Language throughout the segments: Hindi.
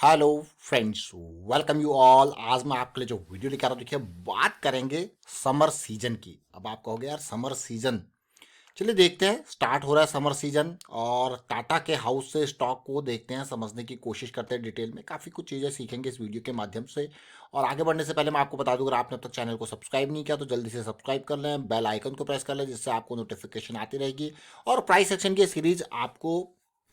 Hello friends, welcome you all. आज मैं आपके लिए जो वीडियो लेकर आ रहा हूँ, देखिए बात करेंगे समर सीजन की। अब आप कहोगे यार समर सीजन, चलिए देखते हैं। स्टार्ट हो रहा है समर सीजन और टाटा के हाउस से स्टॉक को देखते हैं, समझने की कोशिश करते हैं डिटेल में। काफ़ी कुछ चीज़ें सीखेंगे इस वीडियो के माध्यम से। और आगे बढ़ने से पहले मैं आपको बता दूं, अगर आपने अब तक चैनल को सब्सक्राइब नहीं किया तो जल्दी से सब्सक्राइब कर लें, बेल आइकन को प्रेस कर लें, जिससे आपको नोटिफिकेशन आती रहेगी। और प्राइस एक्शन की सीरीज आपको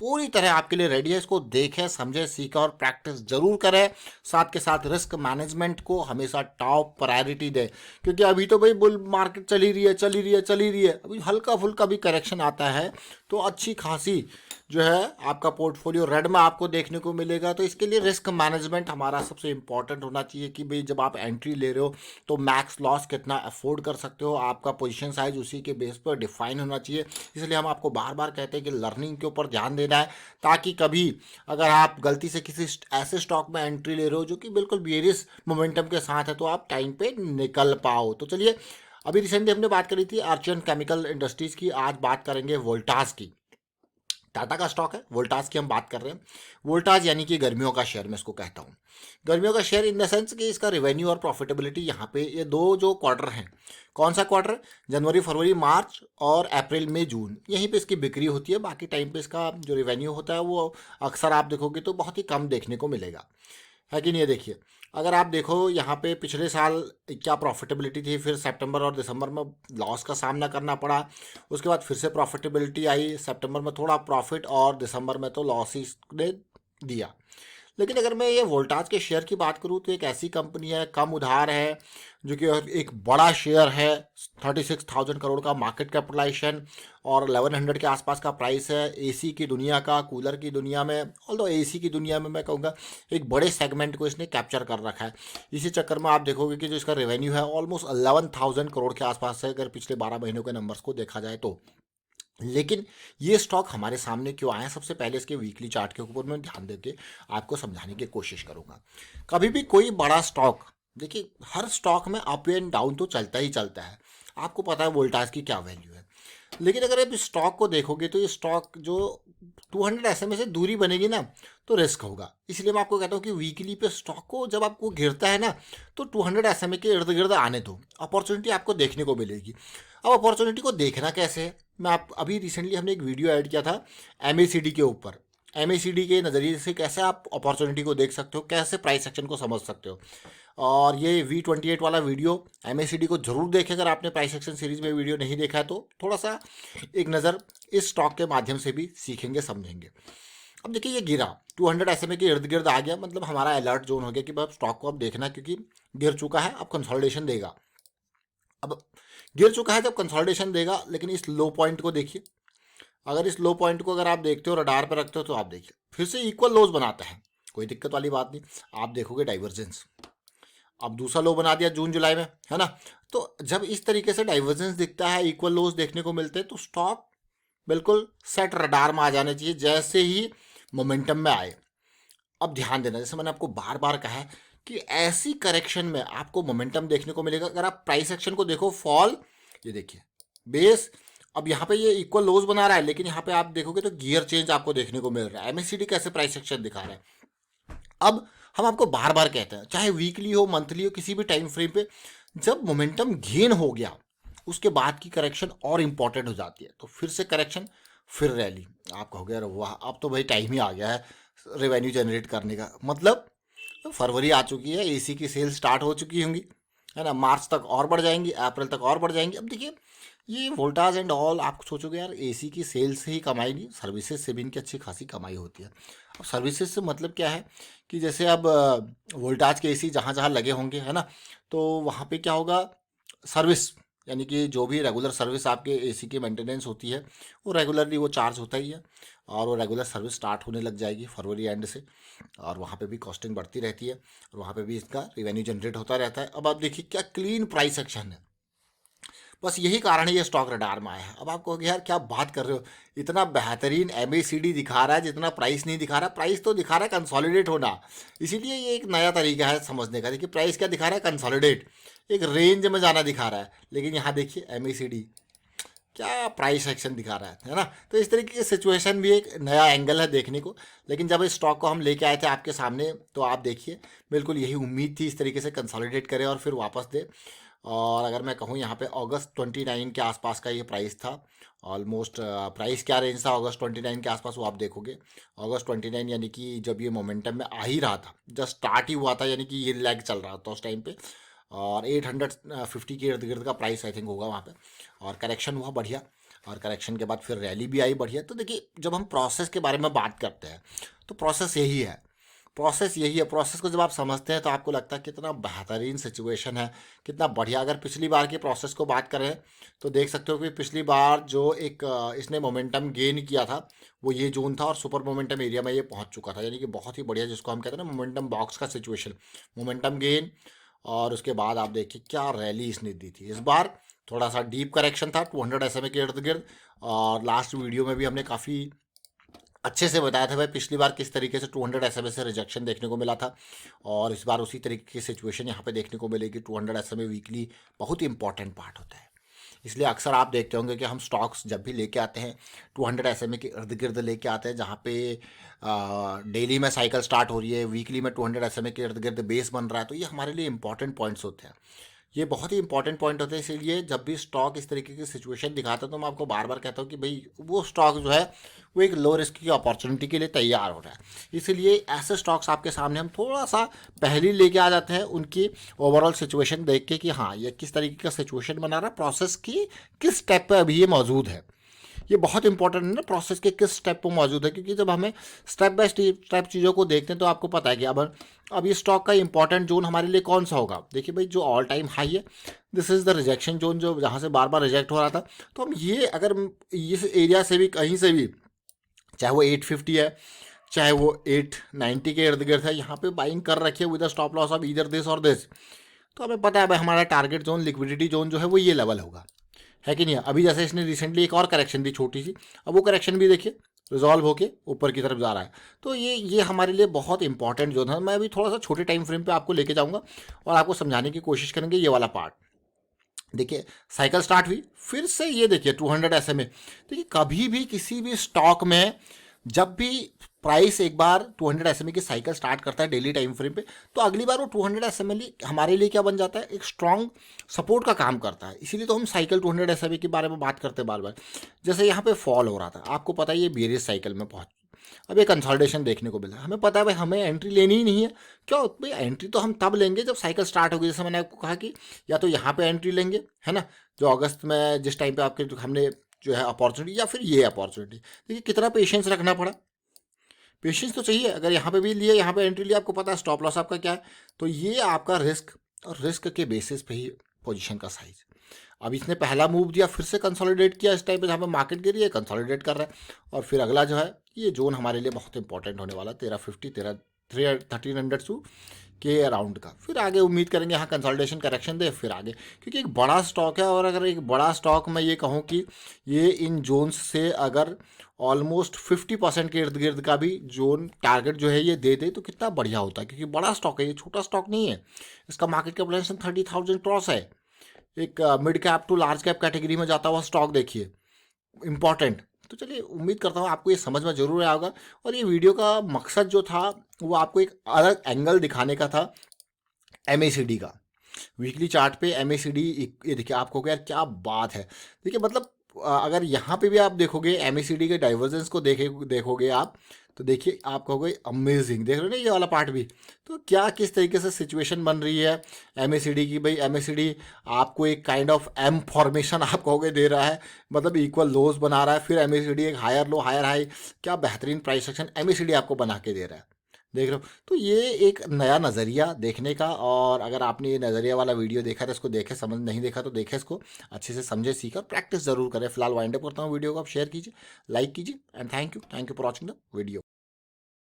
पूरी तरह आपके लिए रेडी है। इसको देखें, समझें, सीखें और प्रैक्टिस जरूर करें। साथ के साथ रिस्क मैनेजमेंट को हमेशा टॉप प्रायोरिटी दें, क्योंकि अभी तो भाई बुल मार्केट चली रही है चली रही है चली रही है। अभी हल्का फुल्का भी करेक्शन आता है तो अच्छी खासी जो है आपका पोर्टफोलियो रेड में आपको देखने को मिलेगा। तो इसके लिए रिस्क मैनेजमेंट हमारा सबसे इंपॉर्टेंट होना चाहिए कि भाई जब आप एंट्री ले रहे हो तो मैक्स लॉस कितना अफोर्ड कर सकते हो, आपका पोजीशन साइज उसी के बेस पर डिफाइन होना चाहिए। इसलिए हम आपको बार बार कहते हैं कि लर्निंग के ऊपर ध्यान देना है, ताकि कभी अगर आप गलती से किसी ऐसे स्टॉक में एंट्री ले रहे हो जो कि बिल्कुल बेरियस मोमेंटम के साथ है, तो आप टाइम पे निकल पाओ। तो चलिए, अभी रिसेंटली हमने बात करी थी अर्चन केमिकल इंडस्ट्रीज की, आज बात करेंगे वोल्टास की। टाटा का स्टॉक है, वोल्टास की हम बात कर रहे हैं। वोल्टास यानी कि गर्मियों का शेयर, मैं इसको कहता हूँ। गर्मियों का शेयर इन द सेंस कि इसका रेवेन्यू और प्रॉफिटेबिलिटी यहाँ पे ये दो जो क्वार्टर हैं, कौन सा क्वार्टर? जनवरी फरवरी मार्च और अप्रैल मई जून, यहीं पे इसकी बिक्री होती है। बाकी टाइम पे इसका जो रेवेन्यू होता है वो अक्सर आप देखोगे तो बहुत ही कम देखने को मिलेगा, है कि नहीं? ये देखिए, अगर आप देखो यहाँ पे पिछले साल क्या प्रॉफिटेबिलिटी थी, फिर सितंबर और दिसंबर में लॉस का सामना करना पड़ा। उसके बाद फिर से प्रॉफिटेबिलिटी आई, सितंबर में थोड़ा प्रॉफिट और दिसंबर में तो लॉस ही ने दिया। लेकिन अगर मैं ये वोल्टाज के शेयर की बात करूँ तो एक ऐसी कंपनी है, कम उधार है, जो कि एक बड़ा शेयर है। 36,000 करोड़ का मार्केट कैपिटलाइजेशन और 1100 के आसपास का प्राइस है। एसी की दुनिया का, कूलर की दुनिया में, ऑल्दो एसी की दुनिया में मैं कहूँगा एक बड़े सेगमेंट को इसने कैप्चर कर रखा है। इसी चक्कर में आप देखोगे कि जो इसका रेवेन्यू है ऑलमोस्ट 11,000 करोड़ के आसपास है, अगर पिछले 12 महीनों के नंबर्स को देखा जाए तो। लेकिन ये स्टॉक हमारे सामने क्यों आए? सबसे पहले इसके वीकली चार्ट के ऊपर मैं ध्यान देके आपको समझाने की कोशिश करूंगा। कभी भी कोई बड़ा स्टॉक, देखिए हर स्टॉक में अप एंड डाउन तो चलता ही चलता है। आपको पता है वोल्टास की क्या वैल्यू है। लेकिन अगर आप इस स्टॉक को देखोगे तो ये स्टॉक जो 200 SMA से दूरी बनेगी ना, तो रिस्क होगा। इसलिए मैं आपको कहता हूँ कि वीकली पे स्टॉक को जब आपको गिरता है ना, तो 200 SMA के इर्द गिर्द आने दो, अपॉर्चुनिटी आपको देखने को मिलेगी। अब अपॉर्चुनिटी को देखना कैसे है? मैं आप अभी रिसेंटली हमने एक वीडियो ऐड किया था MACD के ऊपर। MACD के नज़रिए से कैसे आप अपॉर्चुनिटी को देख सकते हो, कैसे प्राइस एक्शन को समझ सकते हो। और ये V28 वाला वीडियो MACD को जरूर देखें। अगर आपने प्राइस एक्शन सीरीज में वीडियो नहीं देखा है तो थोड़ा सा एक नज़र इस स्टॉक के माध्यम से भी सीखेंगे, समझेंगे। अब देखिए ये गिरा 200 SMA के इर्द गिर्द आ गया, मतलब हमारा अलर्ट जोन हो गया कि भाई स्टॉक को अब देखना, क्योंकि गिर चुका है, अब कंसोलिडेशन देगा। अब गिर चुका है जब कंसोलिडेशन देगा, लेकिन इस लो पॉइंट को देखिए। अगर इस लो पॉइंट को अगर आप देखते हो, रडार पर रखते हो, तो आप देखिए फिर से इक्वल लोज बनाता है, कोई दिक्कत वाली बात नहीं। आप देखोगे डाइवर्जेंस, अब दूसरा लो बना दिया जून जुलाई में, है ना? तो जब इस तरीके से डाइवर्जेंस दिखता है, इक्वल लोज देखने को मिलते हैं, तो स्टॉक बिल्कुल सेट रडार में आ जाने चाहिए जैसे ही मोमेंटम में आए। अब ध्यान देना, जैसे मैंने आपको बार बार कहा है कि ऐसी करेक्शन में आपको मोमेंटम देखने को मिलेगा। अगर आप प्राइस एक्शन को देखो, फॉल, ये देखिए बेस, अब यहाँ पे ये इक्वल लोज बना रहा है, लेकिन यहाँ पे आप देखोगे तो गियर चेंज आपको देखने को मिल रहा है। MACD कैसे प्राइस एक्शन दिखा रहा है। अब हम आपको बार बार कहते हैं, चाहे वीकली हो, मंथली हो, किसी भी टाइम फ्रेम पे जब मोमेंटम गेन हो गया, उसके बाद की करेक्शन और इंपॉर्टेंट हो जाती है। तो फिर से करेक्शन, फिर रैली। आप कहोगे अरे वाह, अब तो भाई टाइम ही आ गया है रेवेन्यू जनरेट करने का। मतलब फरवरी आ चुकी है, एसी की सेल स्टार्ट हो चुकी होंगी, है ना? मार्च तक और बढ़ जाएंगी, अप्रैल तक और बढ़ जाएंगी। अब देखिए ये वोल्टाज एंड ऑल, आप सोचोगे यार एसी की सेल से ही कमाई नहीं, सर्विसेज से भी इनकी अच्छी खासी कमाई होती है। अब सर्विसेज से मतलब क्या है कि जैसे अब वोल्टाज के एसी जहाँ जहाँ लगे होंगे, है ना, तो वहाँ पे क्या होगा, सर्विस, यानी कि जो भी रेगुलर सर्विस आपके एसी की मेंटेनेंस होती है वो रेगुलरली वो चार्ज होता ही है। और वो रेगुलर सर्विस स्टार्ट होने लग जाएगी फरवरी एंड से, और वहाँ पे भी कॉस्टिंग बढ़ती रहती है और वहाँ पे भी इसका रिवेन्यू जनरेट होता रहता है। अब आप देखिए क्या क्लीन प्राइस एक्शन है। बस यही कारण है ये स्टॉक रडार में आया है। अब आप कहोगे यार क्या बात कर रहे हो, इतना बेहतरीन MACD दिखा रहा है जितना प्राइस नहीं दिखा रहा। प्राइस तो दिखा रहा है कंसोलिडेट होना, इसीलिए ये एक नया तरीका है समझने का। देखिए प्राइस क्या दिखा रहा है, कंसोलिडेट, एक रेंज में जाना दिखा रहा है। लेकिन यहाँ देखिए MACD क्या प्राइस एक्शन दिखा रहा है ना। तो इस तरीके की सिचुएशन भी एक नया एंगल है देखने को। लेकिन जब इस स्टॉक को हम लेके आए थे आपके सामने, तो आप देखिए बिल्कुल यही उम्मीद थी इस तरीके से कंसोलिडेट करे और फिर वापस दे। और अगर मैं कहूँ यहाँ पे अगस्त 29 के आसपास का ये प्राइस था ऑलमोस्ट। प्राइस क्या रेंज था अगस्त 29 के आसपास, वो आप देखोगे। अगस्त 29 यानी कि जब ये मोमेंटम में आ ही रहा था, जस्ट स्टार्ट ही हुआ था, यानी कि ये लैग चल रहा था उस टाइम पे। और 850 के इर्द गिर्द का प्राइस आई थिंक होगा वहाँ पे। और करेक्शन हुआ बढ़िया, और करेक्शन के बाद फिर रैली भी आई बढ़िया। तो देखिए जब हम प्रोसेस के बारे में बात करते हैं तो प्रोसेस यही है, प्रोसेस यही है। प्रोसेस को जब आप समझते हैं तो आपको लगता है कितना बेहतरीन सिचुएशन है, कितना बढ़िया। अगर पिछली बार की प्रोसेस को बात करें तो देख सकते हो कि पिछली बार जो एक इसने मोमेंटम गेन किया था वो ये जोन था, और सुपर मोमेंटम एरिया में ये पहुंच चुका था, यानी कि बहुत ही बढ़िया, जिसको हम कहते हैं ना मोमेंटम बॉक्स का सिचुएशन, मोमेंटम गेन। और उसके बाद आप देखिए क्या रैली इसने दी थी। इस बार थोड़ा सा डीप करेक्शन था 200 SMA के इर्द गिर्द। और लास्ट वीडियो में भी हमने काफ़ी अच्छे से बताया था भाई पिछली बार किस तरीके से 200 SMA से रिजेक्शन देखने को मिला था, और इस बार उसी तरीके की सिचुएशन यहाँ पे देखने को मिलेगी। 200 SMA वीकली बहुत ही इंपॉर्टेंट पार्ट होता है। इसलिए अक्सर आप देखते होंगे कि हम स्टॉक्स जब भी लेके आते हैं 200 SMA के इर्द गिर्द लेके आते हैं, जहाँ पे डेली में साइकिल स्टार्ट हो रही है, वीकली में 200 SMA के इर्द गिर्द बेस बन रहा है। तो ये हमारे लिए इंपॉर्टेंट पॉइंट्स होते हैं, ये बहुत ही इंपॉर्टेंट पॉइंट होते हैं। इसीलिए जब भी स्टॉक इस तरीके की सिचुएशन दिखाता है तो मैं आपको बार बार कहता हूँ कि भाई वो स्टॉक जो है वो एक लो रिस्क की अपॉर्चुनिटी के लिए तैयार हो रहा है। इसीलिए ऐसे स्टॉक्स आपके सामने हम थोड़ा सा पहले लेके आ जाते हैं, उनकी ओवरऑल सिचुएशन देख के कि हाँ ये किस तरीके का सिचुएशन बना रहा है, प्रोसेस की किस स्टेप पे अभी ये मौजूद है। ये बहुत इंपॉर्टेंट है ना, प्रोसेस के किस स्टेप पर मौजूद है, क्योंकि जब हमें स्टेप बाय स्टेप चीज़ों को देखते हैं तो आपको पता है कि अब ये स्टॉक का इंपॉर्टेंट जोन हमारे लिए कौन सा होगा। देखिए भाई जो ऑल टाइम हाई है, this is the rejection zone, जो जहाँ से बार बार रिजेक्ट हो रहा था। तो हम ये अगर इस एरिया से भी कहीं से भी, चाहे वो 850 है चाहे वो 890 के इर्द गिर्द है, यहाँ पे बाइंग कर रखी है विद स्टॉप लॉस ऑफ इधर दिस और दिस, तो हमें पता है भाई हमारा टारगेट जोन, लिक्विडिटी जोन जो है वो ये लेवल होगा, है कि नहीं। अभी जैसे इसने रिसेंटली एक और करेक्शन दी छोटी सी, अब वो करेक्शन भी देखिए रिजॉल्व होके ऊपर की तरफ जा रहा है। तो ये हमारे लिए बहुत इंपॉर्टेंट जोन है। मैं अभी थोड़ा सा छोटे टाइम फ्रेम पे आपको लेके जाऊंगा और आपको समझाने की कोशिश करेंगे ये वाला पार्ट। देखिए साइकिल स्टार्ट हुई, फिर से ये देखिए 200 SMA। देखिए कभी भी किसी भी स्टॉक में जब भी प्राइस एक बार 200 SMA की साइकिल स्टार्ट करता है डेली टाइम फ्रेम पे, तो अगली बार वो 200 SMA हमारे लिए क्या बन जाता है, एक स्ट्रॉन्ग सपोर्ट का काम करता है। इसीलिए तो हम साइकिल 200 SMA के बारे में बात करते हैं बार बार। जैसे यहाँ पे फॉल हो रहा था, आपको पता है ये बेरियस साइकिल में पहुंच, अब ये कंसोलिडेशन देखने को मिला, हमें पता है भाई हमें एंट्री लेनी ही नहीं है। क्यों भाई, एंट्री तो हम तब लेंगे जब साइकिल स्टार्ट होगी। जैसे मैंने आपको कहा कि या तो यहाँ पे एंट्री लेंगे, है ना, जो अगस्त में जिस टाइम पे आपके हमने जो है अपॉर्चुनिटी, या फिर ये अपॉर्चुनिटी। देखिए कितना पेशेंस रखना पड़ा, पेशेंस तो चाहिए। अगर यहाँ पे भी लिए, यहाँ पे एंट्री लिया, आपको पता है स्टॉप लॉस आपका क्या है। तो ये आपका रिस्क, और रिस्क के बेसिस पे ही पोजीशन का साइज। अब इसने पहला मूव दिया, फिर से कंसोलिडेट किया इस टाइप पे, जहाँ पे मार्केट गिरी है कंसोलिडेट कर रहा है। और फिर अगला जो है ये जोन हमारे लिए बहुत इंपॉर्टेंट होने वाला है, 1350 के अराउंड का। फिर आगे उम्मीद करेंगे यहाँ कंसोलिडेशन करेक्शन दे, फिर आगे, क्योंकि एक बड़ा स्टॉक है। और अगर एक बड़ा स्टॉक मैं ये कहूँ कि ये इन जोन्स से अगर ऑलमोस्ट 50% के इर्द गिर्द का भी जोन टारगेट जो है ये दे दे तो कितना बढ़िया होता है, क्योंकि बड़ा स्टॉक है, ये छोटा स्टॉक नहीं है। इसका मार्केट कैपिटलाइजेशन 30,000 क्रॉस है। एक mid cap to large cap category में जाता हुआ स्टॉक देखिए, इंपॉर्टेंट। तो चलिए उम्मीद करता हूँ आपको ये समझ में जरूर आया होगा। और ये वीडियो का मकसद जो था वो आपको एक अलग एंगल दिखाने का था MACD का। वीकली चार्ट पे MACD, ये देखिए आपको यार क्या बात है। देखिए मतलब अगर यहाँ पे भी आप देखोगे MACD के डाइवर्जेंस को देखोगे आप, तो देखिए आप कहोगे अमेजिंग, देख रहे हो ना ये वाला पार्ट भी। तो क्या किस तरीके से सिचुएशन बन रही है MACD की। भाई MACD आपको एक काइंड ऑफ M फॉर्मेशन आप कहोगे दे रहा है, मतलब इक्वल लोज बना रहा है, फिर MACD एक हायर लो हायर हाई, क्या बेहतरीन प्राइस सेक्शन MACD आपको बना के दे रहा है, देख रहे हो। तो ये एक नया नज़रिया देखने का, और अगर आपने ये नज़रिया वाला वीडियो देखा तो इसको देखे, समझ नहीं देखा तो देखे, इसको अच्छे से समझे, सीखा, प्रैक्टिस जरूर करें। फिलहाल वाइंड अप करता हूँ वीडियो को, आप शेयर कीजिए, लाइक कीजिए, and thank you for watching the video.